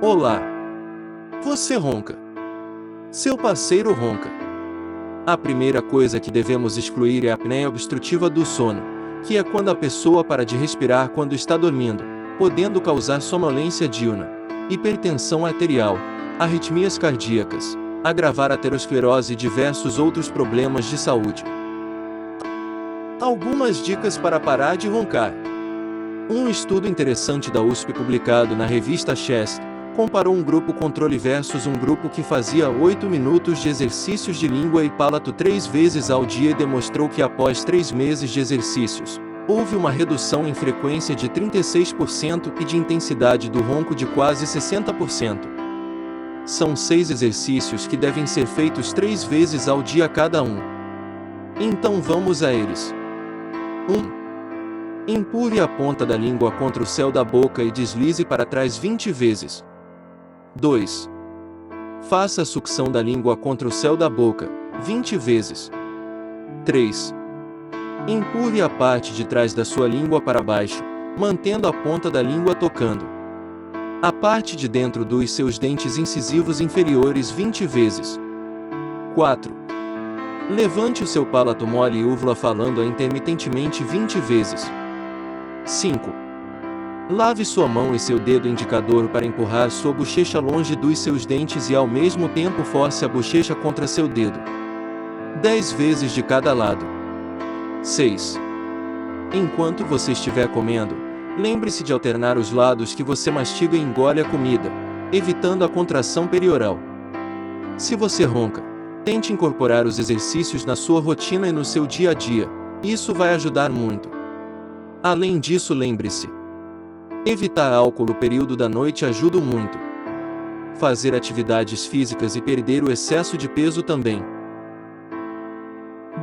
Olá! Você ronca? Seu parceiro ronca? A primeira coisa que devemos excluir é a apneia obstrutiva do sono, que é quando a pessoa para de respirar quando está dormindo, podendo causar sonolência diurna, hipertensão arterial, arritmias cardíacas, agravar a aterosclerose e diversos outros problemas de saúde. Algumas dicas para parar de roncar. Um estudo interessante da USP publicado na revista Chest comparou um grupo controle versus um grupo que fazia 8 minutos de exercícios de língua e palato 3 vezes ao dia e demonstrou que após 3 meses de exercícios, houve uma redução em frequência de 36% e de intensidade do ronco de quase 60%. São 6 exercícios que devem ser feitos 3 vezes ao dia cada um. Então vamos a eles. 1. Empurre a ponta da língua contra o céu da boca e deslize para trás 20 vezes. 2. Faça a sucção da língua contra o céu da boca, 20 vezes. 3. Empurre a parte de trás da sua língua para baixo, mantendo a ponta da língua tocando a parte de dentro dos seus dentes incisivos inferiores 20 vezes. 4. Levante o seu palato mole e úvula falando intermitentemente 20 vezes. 5. Lave sua mão e seu dedo indicador para empurrar sua bochecha longe dos seus dentes e ao mesmo tempo force a bochecha contra seu dedo. 10 vezes de cada lado. 6. Enquanto você estiver comendo, lembre-se de alternar os lados que você mastiga e engole a comida, evitando a contração perioral. Se você ronca, tente incorporar os exercícios na sua rotina e no seu dia a dia, isso vai ajudar muito. Além disso, lembre-se: evitar álcool no período da noite ajuda muito. Fazer atividades físicas e perder o excesso de peso também.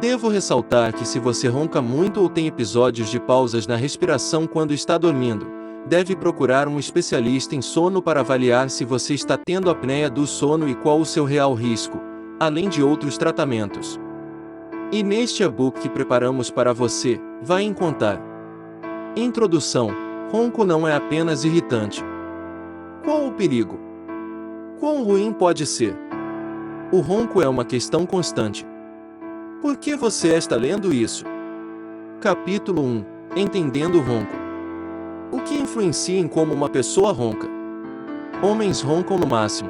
Devo ressaltar que se você ronca muito ou tem episódios de pausas na respiração quando está dormindo, deve procurar um especialista em sono para avaliar se você está tendo apneia do sono e qual o seu real risco, além de outros tratamentos. E neste e-book que preparamos para você, vai encontrar: Introdução: ronco não é apenas irritante. Qual o perigo? Quão ruim pode ser? O ronco é uma questão constante. Por que você está lendo isso? Capítulo 1: Entendendo o ronco. O que influencia em como uma pessoa ronca? Homens roncam no máximo.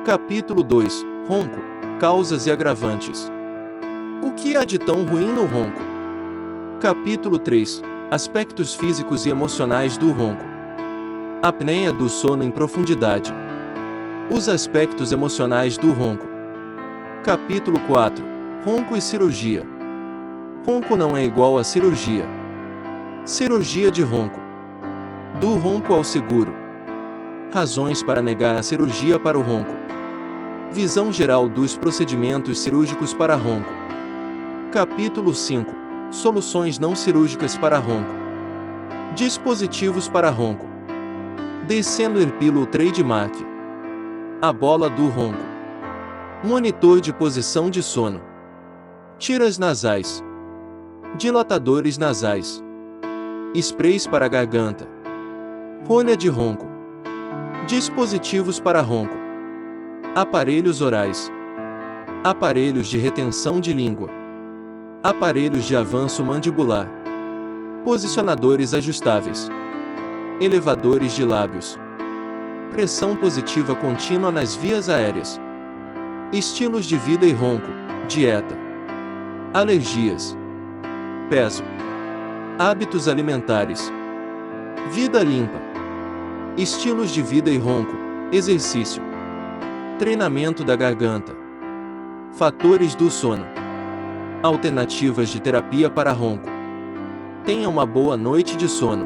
Capítulo 2: Ronco, causas e agravantes. O que há de tão ruim no ronco? Capítulo 3: Aspectos físicos e emocionais do ronco. Apneia do sono em profundidade. Os aspectos emocionais do ronco. Capítulo 4: Ronco e cirurgia. Ronco não é igual a cirurgia. Cirurgia de ronco. Do ronco ao seguro. Razões para negar a cirurgia para o ronco. Visão geral dos procedimentos cirúrgicos para ronco. Capítulo 5: Soluções não cirúrgicas para ronco. Dispositivos para ronco. Descendo Pillow Trademark. A bola do ronco. Monitor de posição de sono. Tiras nasais. Dilatadores nasais. Sprays para a garganta. Rolha de ronco. Dispositivos para ronco. Aparelhos orais. Aparelhos de retenção de língua. Aparelhos de avanço mandibular. Posicionadores ajustáveis. Elevadores de lábios. Pressão positiva contínua nas vias aéreas. Estilos de vida e ronco. Dieta. Alergias. Peso. Hábitos alimentares. Vida limpa. Estilos de vida e ronco. Exercício. Treinamento da garganta. Fatores do sono. Alternativas de terapia para ronco. Tenha uma boa noite de sono.